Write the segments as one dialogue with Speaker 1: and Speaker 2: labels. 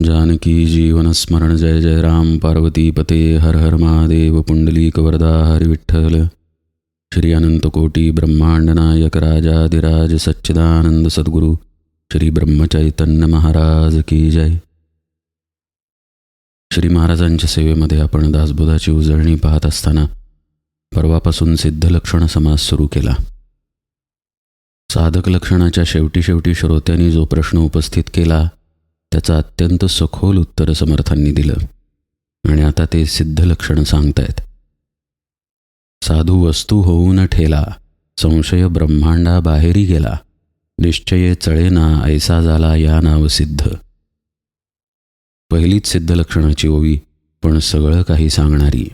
Speaker 1: जानकी जीवन स्मरण जय जय राम पार्वती पते हर हर महादेव पुंडलीक वरदा हरि विठ्ठल श्री अनंत कोटी ब्रह्मांड नायक राजाधिराज सच्चिदानंद सद्गुरु श्री ब्रह्मचैतन्य महाराज की जय. श्री महाराजांच्या सेवेमध्ये आपण दासबोधाची उजळणी पाहत असताना परवापासून सिद्ध लक्षण समास सुरू केला. साधक लक्षणाच्या शेवटी श्रोत्यांनी जो प्रश्न उपस्थित केला त्याचं अत्यंत सखोल उत्तर समर्थांनी दिलं आणि आता ते सिद्ध लक्षण सांगतायत. साधू वस्तू होऊन ठेला, संशय ब्रह्मांडा बाहेरी गेला, निश्चये चळेना ऐसा झाला या नाव सिद्ध. पहिलीच सिद्ध लक्षणाची ओवी, पण सगळं काही सांगणारी.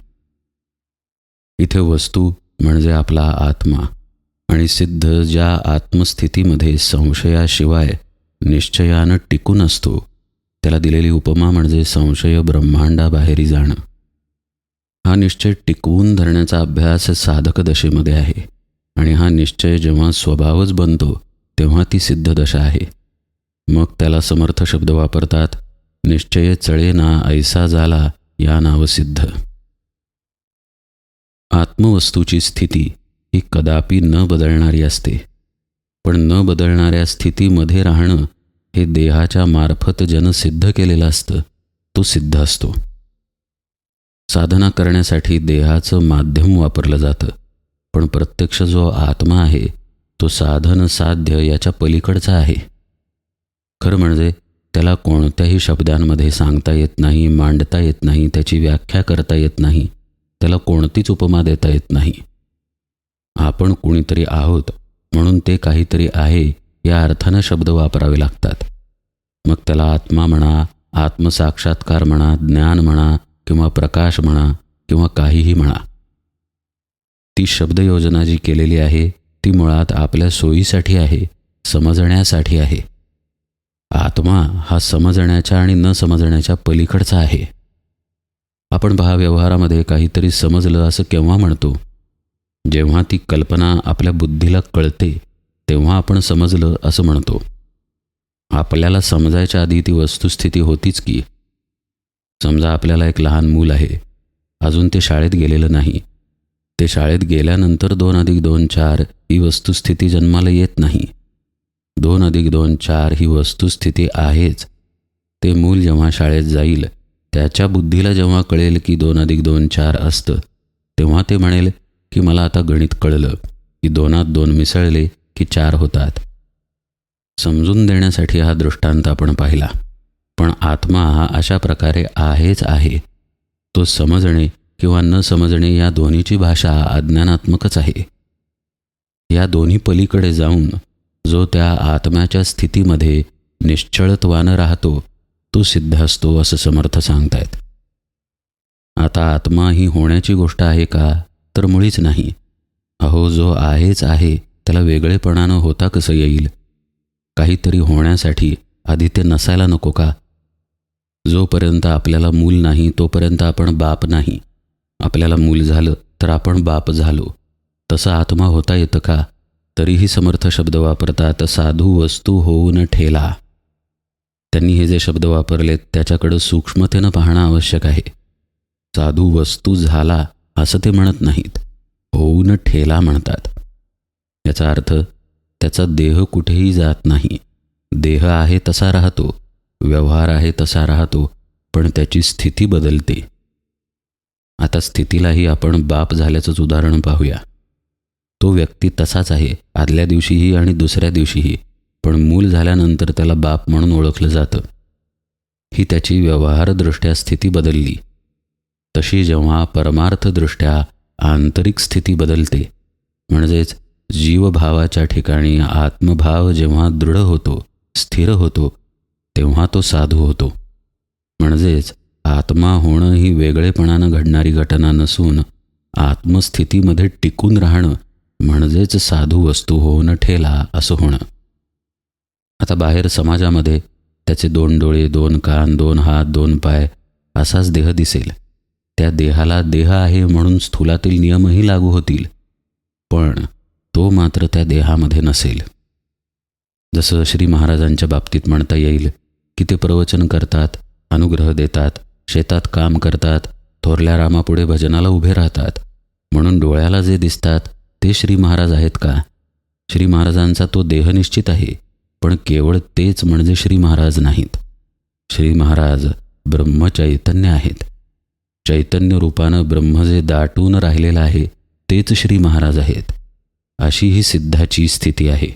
Speaker 1: इथे वस्तू म्हणजे आपला आत्मा आणि सिद्ध ज्या आत्मस्थितीमध्ये संशयाशिवाय निश्चयानं टिकून असतो त्याला दिलेली उपमा म्हणजे संशय ब्रह्मांडाबाहेरी जाणं. हा निश्चय टिकवून धरण्याचा अभ्यास साधक दशेमध्ये आहे आणि हा निश्चय जेव्हा स्वभावच बनतो तेव्हा ती सिद्ध दशा आहे. मग त्याला समर्थ शब्द वापरतात, निश्चय चळेना ऐसा झाला या नाव सिद्ध. आत्मवस्तूची स्थिती ही कदापि न बदलणारी असते, पण न बदलणाऱ्या स्थितीमध्ये राहणं हे देहाच्या मार्फत ज्यानं सिद्ध केलेलं असतं तो सिद्ध असतो. साधना करण्यासाठी देहाचं माध्यम वापरलं जातं, पण प्रत्यक्ष जो आत्मा आहे तो साधन साध्य याच्या पलीकडचा आहे. खरं म्हणजे त्याला कोणत्याही शब्दांमध्ये सांगता येत नाही, मांडता येत नाही, त्याची व्याख्या करता येत नाही, त्याला कोणतीच उपमा देता येत नाही. आपण कुणीतरी आहोत म्हणून ते काहीतरी आहे या अर्थानं शब्द वापरावे लागतात. मग त्याला आत्मा म्हणा, आत्मसाक्षात्कार म्हणा, ज्ञान म्हणा किंवा प्रकाश म्हणा किंवा काहीही म्हणा. ती शब्दयोजना जी केलेली आहे ती मुळात आपल्या सोयीसाठी आहे, समजण्यासाठी आहे. आत्मा हा समजण्याच्या आणि न समजण्याच्या पलीकडचा आहे. आपण पहा, व्यवहारामध्ये काहीतरी समजलं असं केव्हा म्हणतो? जेव्हा ती कल्पना आपल्या बुद्धीला कळते तेव्हा आपण समजलं असं म्हणतो. आपल्याला समजायच्या आधी ती वस्तुस्थिती होतीच की. समजा आपल्याला एक लहान मूल आहे, अजून ते शाळेत गेलेलं नाही. ते शाळेत गेल्यानंतर 2+2 4 ही वस्तुस्थिती जन्माला येत नाही. 2+2 4 ही वस्तुस्थिती आहेच. ते मूल जेव्हा शाळेत जाईल त्याच्या बुद्धीला जेव्हा कळेल की 2+2 4 असतं तेव्हा ते म्हणेल की मला आता गणित कळलं की 2त 2 मिसळले की 4 होतात. समजून देण्यासाठी हा दृष्टांत आपण पाहिला. पण आत्मा हा अशा प्रकारे आहेच आहे. तो समजणे किंवा न समजणे या दोन्हीची भाषा अज्ञानात्मकच आहे. या दोन्ही पलीकडे जाऊन जो त्या आत्म्याच्या स्थितीमध्ये निश्चळत्वानं राहतो तो सिद्ध असतो असं समर्थ सांगतायत. आता आत्मा ही होण्याची गोष्ट आहे का? तर मुळीच नाही. अहो, जो आहेच आहे त्याला वेगळेपणानं होता कसं येईल? काहीतरी होण्यासाठी आधी ते नसायला नको का? जोपर्यंत आपल्याला मूल नाही तोपर्यंत आपण बाप नाही. आपल्याला मूल झालं तर आपण बाप झालो. तसं आत्मा होता येतं का? तरीही समर्थ शब्द वापरतात, साधू वस्तू होऊन ठेला. त्यांनी हे जे शब्द वापरलेत त्याच्याकडं सूक्ष्मतेनं पाहणं आवश्यक आहे. साधू वस्तू झाला असं ते म्हणत नाहीत, होऊन ठेला म्हणतात. याचा अर्थ त्याचा देह कुठेही जात नाही. देह आहे तसा राहतो, व्यवहार आहे तसा राहतो, पण त्याची स्थिती बदलते. आता स्थितीलाही आपण बाप झाल्याचंच उदाहरण पाहूया. तो व्यक्ती तसाच आहे आदल्या दिवशीही आणि दुसऱ्या दिवशीही, पण मूल झाल्यानंतर त्याला बाप म्हणून ओळखलं जातं. ही त्याची व्यवहारदृष्ट्या स्थिती बदलली. तशी जेव्हा परमार्थदृष्ट्या आंतरिक स्थिती बदलते, म्हणजेच जीवभावाच्या ठिकाणी आत्मभाव जेव्हा दृढ होतो, स्थिर होतो, तेव्हा तो साधू होतो. म्हणजेच आत्मा होणं ही वेगळेपणानं घडणारी घटना नसून आत्मस्थितीमध्ये टिकून राहणं म्हणजेच साधू वस्तू होऊन ठेला असं होणं. आता बाहेर समाजामध्ये त्याचे 2 डोळे, 2 कान, 2 हात, 2 पाय असाच देह दिसेल. त्या देहाला देह आहे म्हणून स्थूलातील नियमही लागू होतील, पण तो मात्र त्या देहामध्ये नसेल. जसं श्री महाराजांच्या बाबतीत म्हणता येईल की ते प्रवचन करतात अनुग्रह देतात, शेतात काम करतात, थोरल्या रामापुढे भजनाला उभे राहतात. म्हणून डोळ्याला जे दिसतात ते श्री महाराज आहेत का? श्री महाराजांचा तो देह निश्चित आहे, पण केवळ तेच म्हणजे श्री महाराज नाहीत. श्री महाराज ब्रह्मचैतन्य आहेत. चैतन्य रूपानं ब्रह्म जे दाटून राहिलेलं आहे तेच श्री महाराज आहेत. अशी ही सिद्धाची स्थिती आहे.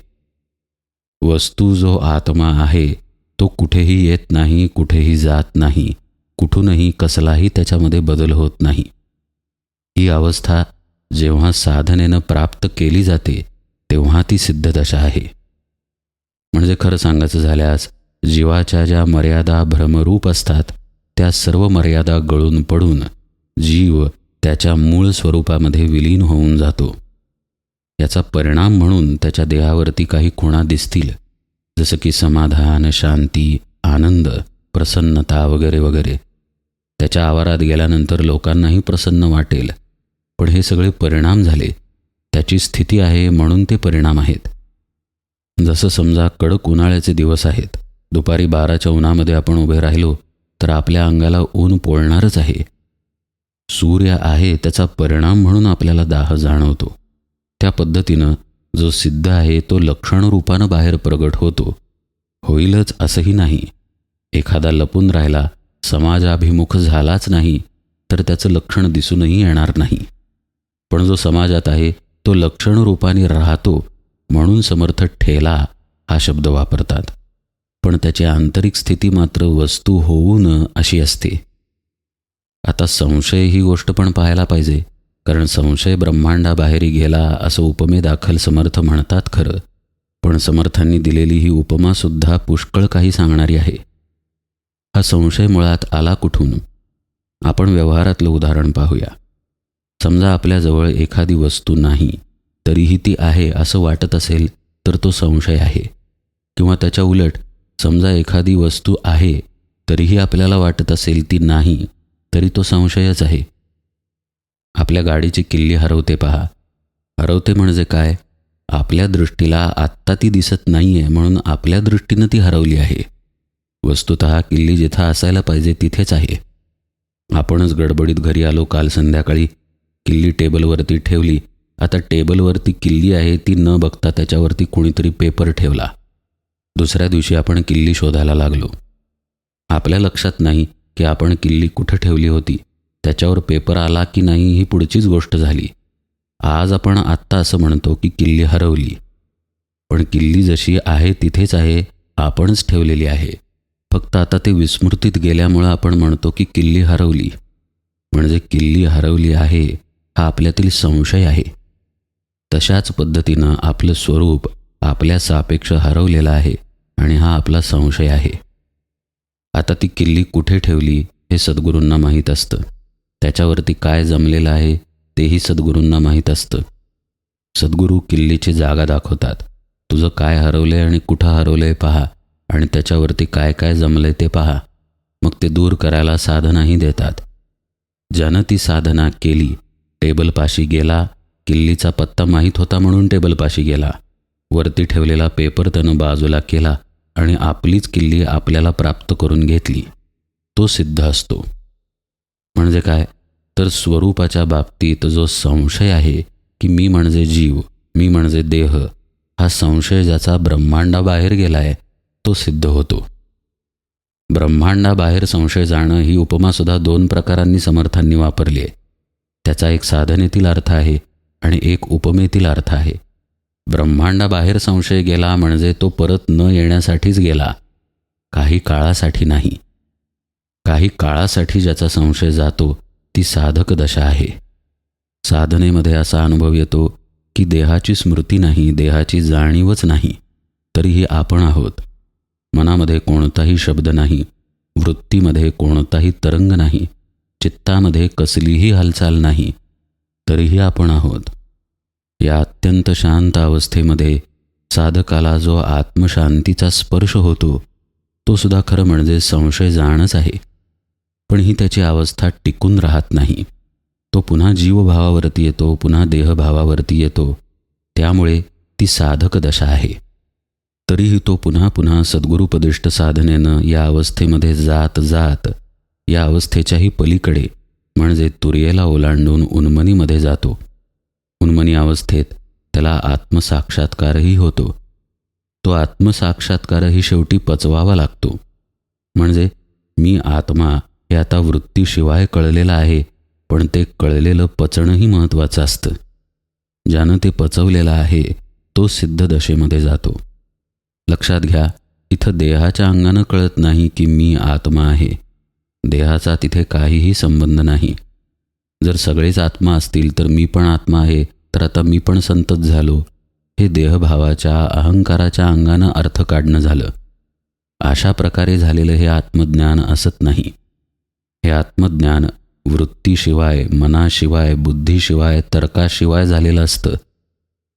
Speaker 1: वस्तू जो आत्मा आहे तो कुठेही येत नाही, कुठेही जात नाही, कुठूनही कसलाही त्याच्यामध्ये बदल होत नाही. ही अवस्था जेव्हा साधनेनं प्राप्त केली जाते तेव्हा ती सिद्धदशा आहे. म्हणजे खरं सांगायचं झाल्यास जीवाच्या ज्या मर्यादा भ्रमरूप असतात त्या सर्व मर्यादा गळून पडून जीव त्याच्या मूळ स्वरूपामध्ये विलीन होऊन जातो. याचा परिणाम म्हणून त्याच्या देहावरती काही खुणा दिसतील, जसं की समाधान, शांती, आनंद, प्रसन्नता वगैरे वगैरे. त्याच्या आवारात गेल्यानंतर लोकांनाही प्रसन्न वाटेल, पण हे सगळे परिणाम झाले. त्याची स्थिती आहे म्हणून ते परिणाम आहेत. जसं समजा कडक उन्हाळ्याचे दिवस आहेत, दुपारी 12च्या उन्हामध्ये आपण उभे राहिलो तर आपल्या अंगाला ऊन पोळणारच आहे. सूर्य आहे त्याचा परिणाम म्हणून आपल्याला दाह जाणवतो. त्या पद्धतीनं जो सिद्ध आहे तो लक्षणरूपानं बाहेर प्रगट होतो. होईलच असंही नाही. एखादा लपून राहिला, समाजाभिमुख झालाच नाही तर त्याचं लक्षण दिसूनही येणार नाही. पण जो समाजात आहे तो लक्षणरूपाने राहतो म्हणून समर्थ ठेला हा शब्द वापरतात. पण त्याची आंतरिक स्थिती मात्र वस्तू होऊन अशी असते. आता संशय ही गोष्ट पण पाहायला पाहिजे, कारण संशय ब्रह्मांडाबाहेर गेला असं उपमे दाखल समर्थ म्हणतात खरं, पण समर्थांनी दिलेली ही उपमासुद्धा पुष्कळ काही सांगणारी आहे. हा संशय मुळात आला कुठून? आपण व्यवहारातलं उदाहरण पाहूया. समजा आपल्याजवळ एखादी वस्तू नाही तरीही ती आहे असं वाटत असेल तर तो संशय आहे. किंवा त्याच्या उलट समजा एखादी वस्तू आहे तरीही आपल्याला वाटत असेल ती नाही तरी तो संशयच आहे. आपल्या गाडीची किल्ली हरवते पहा. हरवते म्हणजे काय? आपल्या दृष्टीला आत्ता ती दिसत नाही आहे म्हणून आपल्या दृष्टीनं ती हरवली आहे. वस्तुतः किल्ली जिथं असायला पाहिजे तिथेच आहे. आपणच गडबडीत घरी आलो काल संध्याकाळी, किल्ली टेबलवरती ठेवली. आता टेबलवरती किल्ली आहे ती न बघता त्याच्यावरती कोणीतरी पेपर ठेवला. दुसऱ्या दिवशी आपण किल्ली शोधायला लागलो. आपल्या लक्षात नाही की आपण किल्ली कुठं ठेवली होती. त्याच्यावर पेपर आला की नाही ही पुढचीच गोष्ट झाली. आज आपण आत्ता असं म्हणतो की किल्ली हरवली, पण किल्ली जशी आहे तिथेच आहे, आपणच ठेवलेली आहे. फक्त आता ते विस्मृतीत गेल्यामुळं आपण म्हणतो की किल्ली हरवली. म्हणजे किल्ली हरवली आहे हा आपल्यातील संशय आहे. तशाच पद्धतीनं आपलं स्वरूप आपल्या सापेक्ष हरवलेलं आहे आणि हा आपला संशय आहे. आता ती किल्ली कुठे ठेवली हे सद्गुरूंना माहीत असतं. त्याच्यावरती काय जमलेलं आहे तेही सद्गुरूंना माहीत असतं. सद्गुरू किल्लीची जागा दाखवतात. तुझं काय हरवलंय आणि कुठं हरवलंय पहा आणि त्याच्यावरती काय काय जमलंय ते पहा. मग ते दूर करायला साधनाही देतात. ज्यानं ती साधना केली, टेबलपाशी गेला, किल्लीचा पत्ता माहीत होता म्हणून टेबलपाशी गेला, वरती ठेवलेला पेपर त्यानं बाजूला केला आणि आपलीच किल्ली आपल्याला प्राप्त करून घेतली, तो सिद्ध असतो. म्हणजे काय? तर स्वरूपाच्या बाबतीत जो संशय आहे की मी म्हणजे जीव, मी म्हणजे देह, हा संशय ज्याचा ब्रह्मांडाबाहेर गेला आहे तो सिद्ध होतो. ब्रह्मांडाबाहेर संशय जाणं ही उपमासुद्धा 2 प्रकारांनी समर्थांनी वापरली आहे. त्याचा एक साधनेतील अर्थ आहे आणि एक उपमेतील अर्थ आहे. ब्रह्मांडाबाहेर संशय गेला म्हणजे तो परत न येण्यासाठीच गेला, काही काळासाठी नाही. काही काळासाठी ज्याचा संशय जातो ती साधक दशा आहे. साधनेमध्ये असा अनुभव येतो की देहाची स्मृती नाही, देहाची जाणीवच नाही, तरीही आपण आहोत. मनामध्ये कोणताही शब्द नाही, वृत्तीमध्ये कोणताही तरंग नाही, चित्तामध्ये कसलीही हालचाल नाही, तरीही आपण आहोत. या अत्यंत शांत अवस्थेमध्ये साधकाला जो आत्मशांतीचा स्पर्श होतो तो सुद्धा खरं म्हणजे संशय जाणच आहे. पण ही त्याची अवस्था टिकून राहत नाही. तो पुन्हा जीवभावावरती येतो, पुन्हा देहभावावरती येतो. त्यामुळे ती साधक दशा आहे. तरीही तो पुन्हा पुन्हा सद्गुरुपदिष्ट साधनेनं या अवस्थेमध्ये जात जात या अवस्थेच्याही पलीकडे म्हणजे तुर्येला ओलांडून उन्मनीमध्ये जातो. उन्मनी अवस्थेत त्याला आत्मसाक्षात्कारही होतो. तो आत्मसाक्षात्कारही शेवटी पचवावा लागतो. म्हणजे मी आत्मा हे आता वृत्तीशिवाय कळलेलं आहे, पण ते कळलेलं पचणंही महत्त्वाचं असतं. ज्यानं ते पचवलेलं आहे तो सिद्ध दशेमध्ये जातो. लक्षात घ्या, इथं देहाच्या अंगानं कळत नाही की मी आत्मा आहे. देहाचा तिथे काहीही संबंध नाही. जर सगळेच आत्मा असतील तर मी पण आत्मा आहे, तर आता मी पण संतत झालो, हे देहभावाच्या अहंकाराच्या अंगानं अर्थ काढणं झालं. अशा प्रकारे झालेलं हे आत्मज्ञान असत नाही. हे आत्मज्ञान वृत्तीशिवाय, मनाशिवाय, बुद्धीशिवाय, तर्काशिवाय झालेलं असतं.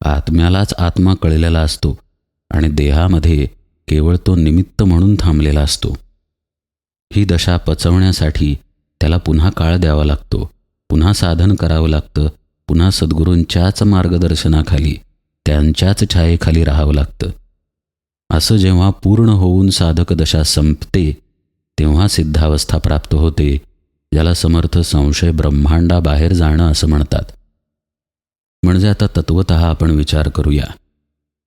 Speaker 1: आत्म्यालाच आत्मा कळलेला असतो आणि देहामध्ये केवळ तो निमित्त म्हणून थांबलेला असतो. ही दशा पचवण्यासाठी त्याला पुन्हा काळ द्यावा लागतो, पुन्हा साधन करावं लागतं, पुन्हा सद्गुरूंच्याच मार्गदर्शनाखाली, त्यांच्याच छायेखाली राहावं लागतं. असं जेव्हा पूर्ण होऊन साधक दशा संपते तेव्हा सिद्धावस्था प्राप्त होते, ज्याला समर्थ संशय ब्रह्मांडाबाहेर जाणं असं म्हणतात. म्हणजे आता तत्वतः आपण विचार करूया.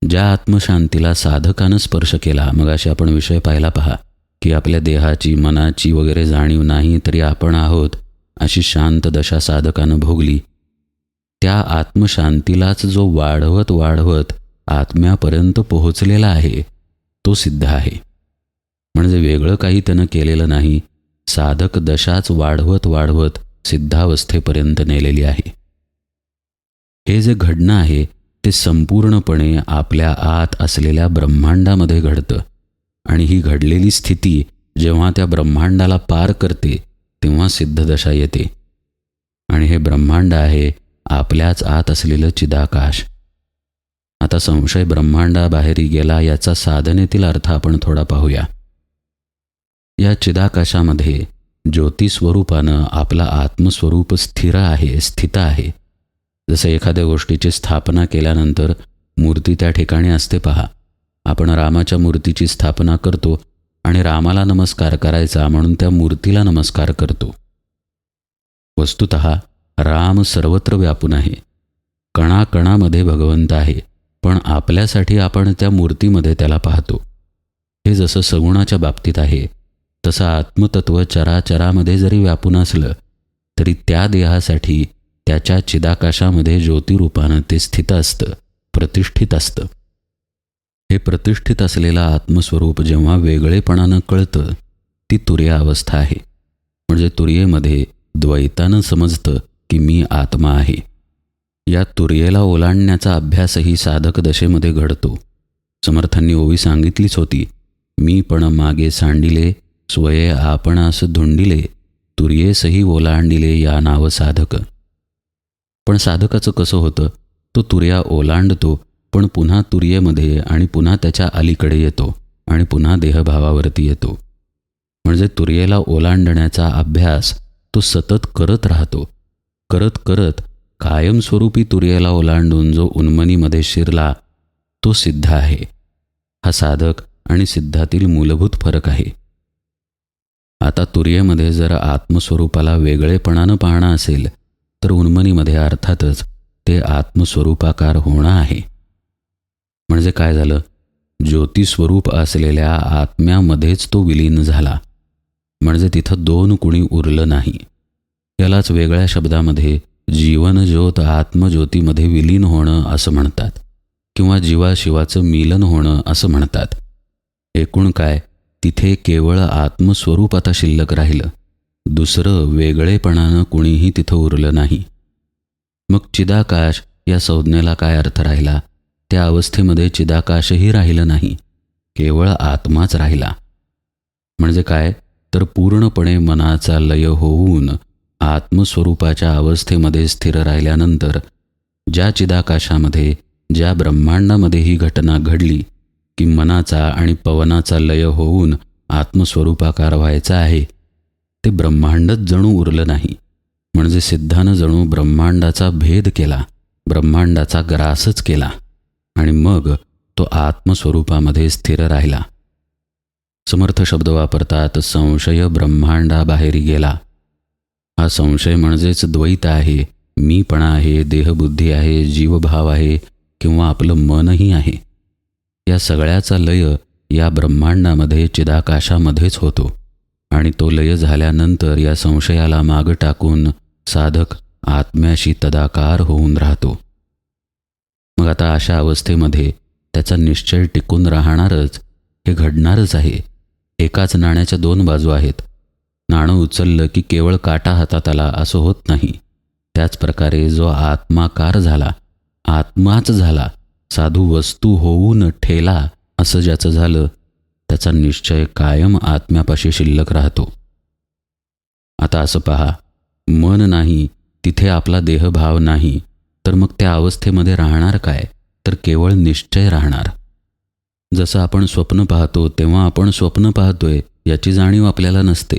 Speaker 1: ज्या आत्मशांतीला साधकानं स्पर्श केला, मग असे आपण विषय पाहिला पहा की आपल्या देहाची, मनाची वगैरे जाणीव नाही तरी आपण आहोत अशी शांत दशा साधकानं भोगली. त्या आत्मशांतीलाच जो वाढवत वाढवत आत्म्यापर्यंत पोहोचलेला आहे तो सिद्ध आहे. म्हणजे वेगळं काही त्यानं केलेलं नाही, साधक दशाच वाढवत वाढवत सिद्धावस्थेपर्यंत नेलेली आहे. हे जे घडणं आहे ते संपूर्णपणे आपल्या आत असलेल्या ब्रह्मांडामध्ये घडतं आणि ही घडलेली स्थिती जेव्हा त्या ब्रह्मांडाला पार करते तेव्हा सिद्धदशा येते. आणि हे ब्रह्मांड आहे आपल्याच आत असलेलं चिदाकाश. आता संशय ब्रह्मांडाबाहेरी गेला याचा साधनेतील अर्थ आपण थोडा पाहूया. या चिदाकाशामध्ये ज्योतिस्वरूपानं आपला आत्मस्वरूप स्थिर आहे, स्थित आहे. जसं एखाद्या गोष्टीची स्थापना केल्यानंतर मूर्ती त्या ठिकाणी असते पहा. आपण रामाच्या मूर्तीची स्थापना करतो आणि रामाला नमस्कार करायचा म्हणून त्या मूर्तीला नमस्कार करतो. वस्तुतः राम सर्वत्र व्यापून आहे, कणाकणामध्ये भगवंत आहे, पण आपल्यासाठी आपण त्या मूर्तीमध्ये त्याला पाहतो. हे जसं सगुणाच्या बाबतीत आहे तसं आत्मतत्व चराचरामध्ये जरी व्यापून असलं तरी त्या देहासाठी त्याच्या चिदाकाशामध्ये ज्योतिरूपानं ते स्थित असतं, प्रतिष्ठित असतं. हे प्रतिष्ठित असलेलं आत्मस्वरूप जेव्हा वेगळेपणानं कळतं ती तुर्य अवस्था आहे. म्हणजे तुर्येमध्ये द्वैतानं समजतं की मी आत्मा आहे. या तुर्येला ओलांडण्याचा अभ्यासही साधक दशेमध्ये घडतो. समर्थांनी ओवी सांगितलीच होती, मी पण मागे सांडिले, स्वये आपणास धुंडिले, तुर्येसही ओलांडिले या नाव साधक. पण साधकाचं कसं होतं, तो तुर्या ओलांडतो पण पुन्हा तुर्येमध्ये आणि पुन्हा त्याच्या अलीकडे येतो आणि पुन्हा देहभावावरती येतो. म्हणजे तुर्येला ओलांडण्याचा अभ्यास तो सतत करत राहतो. करत करत कायमस्वरूपी तुर्येला ओलांडून जो उन्मनीमध्ये शिरला तो सिद्ध आहे. हा साधक आणि सिद्धातील मूलभूत फरक आहे. आता तुर्येमध्ये जर आत्मस्वरूपाला वेगळेपणानं पाहणं असेल तर उन्मनीमध्ये अर्थातच ते आत्मस्वरूपाकार होणं आहे. म्हणजे काय झालं, ज्योतिस्वरूप असलेल्या आत्म्यामध्येच तो विलीन झाला. म्हणजे तिथं दोन कुणी उरलं नाही. यालाच वेगळ्या शब्दामध्ये जीवनज्योत आत्मज्योतीमध्ये विलीन होणं असं म्हणतात किंवा जीवाशिवाचं मिलन होणं असं म्हणतात. एकूण काय, तिथे केवळ आत्मस्वरूप आता शिल्लक राहिलं, दुसरं वेगळेपणानं कुणीही तिथं उरलं नाही. मग चिदाकाश या संज्ञेला काय अर्थ राहिला? त्या अवस्थेमध्ये चिदाकाशही राहिलं नाही, केवळ आत्माच राहिला. म्हणजे काय, तर पूर्णपणे मनाचा लय होऊन आत्मस्वरूपाच्या अवस्थेमध्ये स्थिर राहिल्यानंतर ज्या चिदाकाशामध्ये, ज्या ब्रह्मांडामध्ये ही घटना घडली की मनाचा आणि पवनाचा लय होऊन आत्मस्वरूपाकार व्हायचा आहे, ते ब्रह्मांडच जणू उरलं नाही. म्हणजे सिद्धानं जणू ब्रह्मांडाचा भेद केला, ब्रह्मांडाचा ग्रासच केला आणि मग तो आत्मस्वरूपामध्ये स्थिर राहिला. समर्थ शब्द वापरतात, संशय ब्रह्मांडाबाहेर गेला. हा संशय म्हणजेच द्वैत आहे, मीपणा आहे, देहबुद्धी आहे, जीवभाव आहे किंवा आपलं मनही आहे. या सगळ्याचा लय या ब्रह्मांडामध्ये चिदाकाशामध्येच होतो आणि तो लय झाल्यानंतर या संशयाला मागं टाकून साधक आत्म्याशी तदाकार होऊन राहतो. मग आता अशा अवस्थेमध्ये त्याचा निश्चय टिकून राहणारच, हे घडणारच आहे. एकाच नाण्याच्या दोन बाजू आहेत. नाणं उचललं की केवळ काटा हातात आला असं होत नाही. त्याच प्रकारे जो आत्माकार झाला, आत्माच झाला, साधू वस्तू होऊन ठेला असं ज्याचं झालं, त्याचा निश्चय कायम आत्म्यापाशी शिल्लक राहतो. आता असं पहा, मन नाही तिथे आपला देहभाव नाही, तर मग त्या अवस्थेमध्ये राहणार काय? तर केवळ निश्चय राहणार. जसं आपण स्वप्न पाहतो तेव्हा आपण स्वप्न पाहतोय याची जाणीव आपल्याला नसते,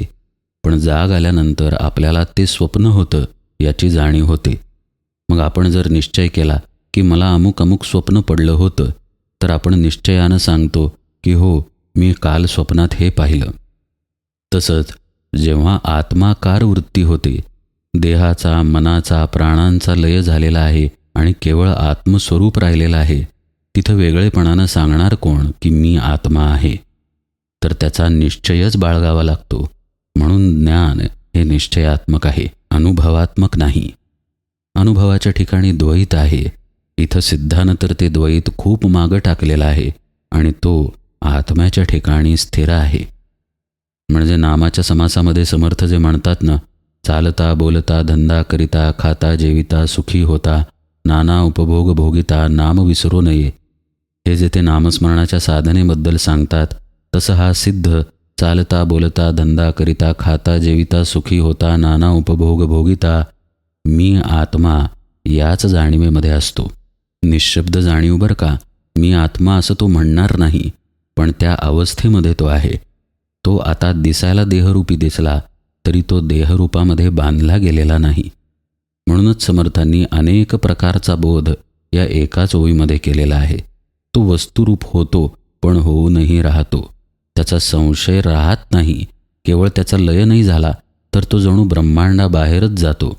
Speaker 1: पण जाग आल्यानंतर आपल्याला ते स्वप्न होतं याची जाणीव होते. मग आपण जर निश्चय केला की मला अमुक अमुक स्वप्न पडलं होतं, तर आपण निश्चयानं सांगतो की हो, मी काल स्वप्नात हे पाहिलं. तसंच जेव्हा आत्माकार वृत्ती होते, देहाचा, मनाचा, प्राणांचा लय झालेला आहे आणि केवळ आत्मस्वरूप राहिलेलं आहे, तिथं वेगळेपणानं सांगणार कोण की मी आत्मा आहे? तर त्याचा निश्चयच बाळगावा लागतो. म्हणून ज्ञान हे निश्चयात्मक आहे, अनुभवात्मक नाही. अनुभवाच्या ठिकाणी द्वैत आहे. इथं सिद्धानं तर ते द्वैत खूप मागं टाकलेलं आहे आणि तो आत्म्याच्या ठिकाणी स्थिर आहे. म्हणजे नामाच्या समासामध्ये समर्थ जे म्हणतात ना, चालता बोलता धंदा करिता खाता जेविता सुखी होता नाना उपभोग भोगिता नाम विसरू नये, हे जे ते नामस्मरणाच्या साधनेबद्दल सांगतात, तसं हा सिद्ध चालता बोलता धंदा करिता खाता जेविता सुखी होता नाना उपभोग भोगिता मी आत्मा याच जाणीवेमध्ये असतो. निःशब्द जाणीव बरं का, मी आत्मा असं तो म्हणणार नाही, पण त्या अवस्थेमध्ये तो आहे. तो आता दिसायला देहरूपी दिसला तरी तो देहरूपामध्ये बांधला गेलेला नाही. म्हणूनच समर्थांनी अनेक प्रकारचा बोध या एकाच ओळीमध्ये केलेला आहे. तो वस्तुरूप होतो पण होऊनही राहतो. त्याचा संशय राहत नाही. केवळ त्याचा लय नाही झाला तर तो जणू ब्रह्मांडाबाहेरच जातो.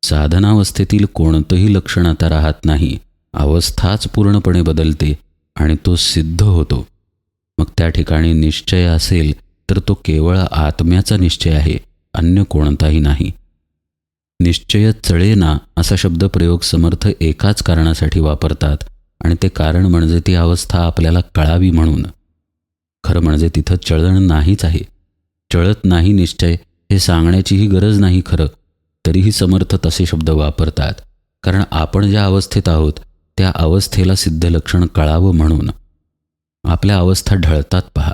Speaker 1: साधनावस्थेतील कोणतंही लक्षण आता राहत नाही. अवस्थाच पूर्णपणे बदलते आणि तो सिद्ध होतो. मग त्या ठिकाणी निश्चय असेल तर तो केवळ आत्म्याचा निश्चय आहे, अन्य कोणताही नाही. निश्चय चळेना असा शब्दप्रयोग समर्थ एकाच कारणासाठी वापरतात आणि ते कारण म्हणजे ती अवस्था आपल्याला कळावी म्हणून. खरं म्हणजे तिथं चळण नाहीच आहे. चळत नाही निश्चय हे सांगण्याचीही गरज नाही खरं, तरीही समर्थ तसे शब्द वापरतात, कारण आपण ज्या अवस्थेत आहोत त्या अवस्थेला सिद्ध लक्षण कळावं म्हणून. आपल्या अवस्था ढळतात पहा.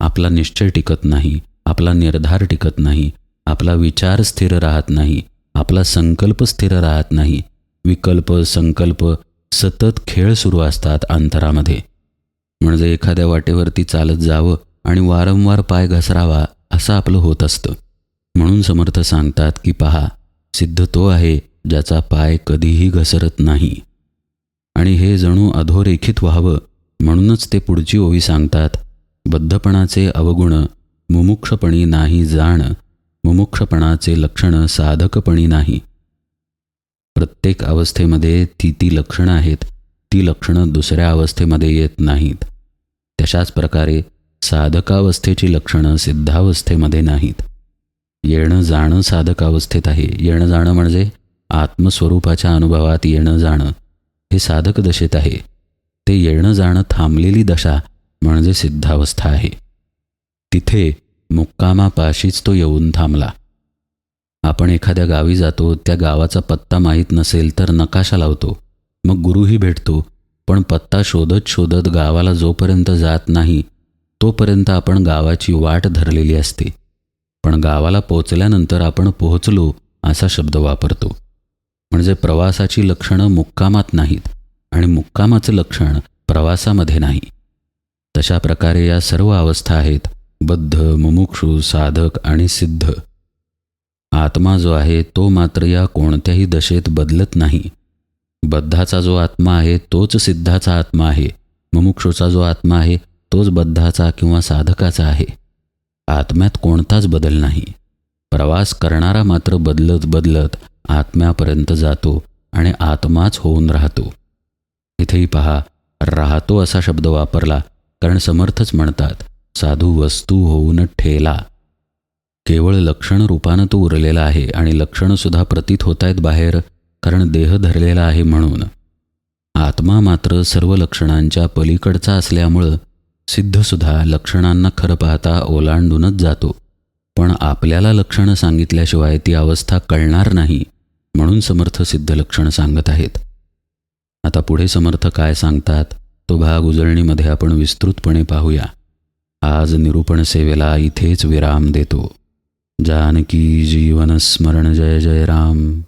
Speaker 1: आपला निश्चय टिकत नाही, आपला निर्धार टिकत नाही, आपला विचार स्थिर राहत नाही, आपला संकल्प स्थिर राहत नाही. विकल्प संकल्प सतत खेळ सुरू असतात अंतरामध्ये. म्हणजे एखाद्या वाटेवरती चालत जावं आणि वारंवार पाय घसरावा असं आपलं होत असतं. म्हणून समर्थ सांगतात की पहा, सिद्ध तो आहे ज्याचा पाय कधीही घसरत नाही. आणि हे जणू अधोरेखित व्हावं म्हणूनच ते पुढची ओवी सांगतात, बद्धपणाचे अवगुण मुमुक्षपणी नाही जाण, मुमुक्षपणाचे लक्षण साधकपणी नाही. प्रत्येक अवस्थेमध्ये ती लक्षणं आहेत, ती लक्षणं दुसऱ्या अवस्थेमध्ये येत नाहीत. तशाच प्रकारे साधकावस्थेची लक्षणं सिद्धावस्थेमध्ये नाहीत. येणं जाणं साधकावस्थेत आहे. येणं जाणं म्हणजे आत्मस्वरूपाच्या अनुभवात येणं जाणं हे साधक दशेत आहे. ते येणं जाणं थांबलेली दशा म्हणजे सिद्धावस्था आहे. तिथे मुक्कामापाशीच तो येऊन थांबला. आपण एखाद्या गावी जातो, त्या गावाचा पत्ता माहीत नसेल तर नकाशा लावतो, मग गुरुही भेटतो, पण पत्ता शोधत शोधत गावाला जोपर्यंत जात नाही तोपर्यंत आपण गावाची वाट धरलेली असते. पण गावाला पोचल्यानंतर आपण पोहोचलो असा शब्द वापरतो. म्हणजे प्रवासाची लक्षणं मुक्कामात नाहीत आणि मुक्कामाचं लक्षण प्रवासामध्ये नाही. तशा प्रकारे या सर्व अवस्था आहेत, बद्ध, मुमुक्षु, साधक आणि सिद्ध. आत्मा जो आहे तो मात्र या कोणत्याही दशेत बदलत नाही. बद्धाचा जो आत्मा आहे तोच सिद्धाचा आत्मा आहे मुमुक्षूचा जो आत्मा आहे तोच बद्धाचा किंवा साधकाचा आहे. आत्म्यात कोणताच बदल नाही. प्रवास करणारा मात्र बदलत बदलत आत्म्यापर्यंत जातो आणि आत्माच होऊन राहतो. इथेही पहा, राहतो असा शब्द वापरला कारण समर्थच म्हणतात साधू वस्तू होऊन ठेला. केवळ लक्षण रूपानं तो उरलेला आहे आणि लक्षणंसुद्धा प्रतीत होत आहेत बाहेर, कारण देह धरलेला आहे म्हणून. आत्मा मात्र सर्व लक्षणांच्या पलीकडचा असल्यामुळं सिद्धसुद्धा लक्षणांना खरं पाहता ओलांडूनच जातो. पण आपल्याला लक्षणं सांगितल्याशिवाय ती अवस्था कळणार नाही, म्हणून समर्थ सिद्ध लक्षणं सांगत आहेत. आता पुढे समर्थ काय सांगतात तो भाग उजळणीमध्ये आपण विस्तृतपणे पाहूया. आज निरूपण सेवेला इथेच विराम देतो. जानकी जीवन स्मरण जय जय राम.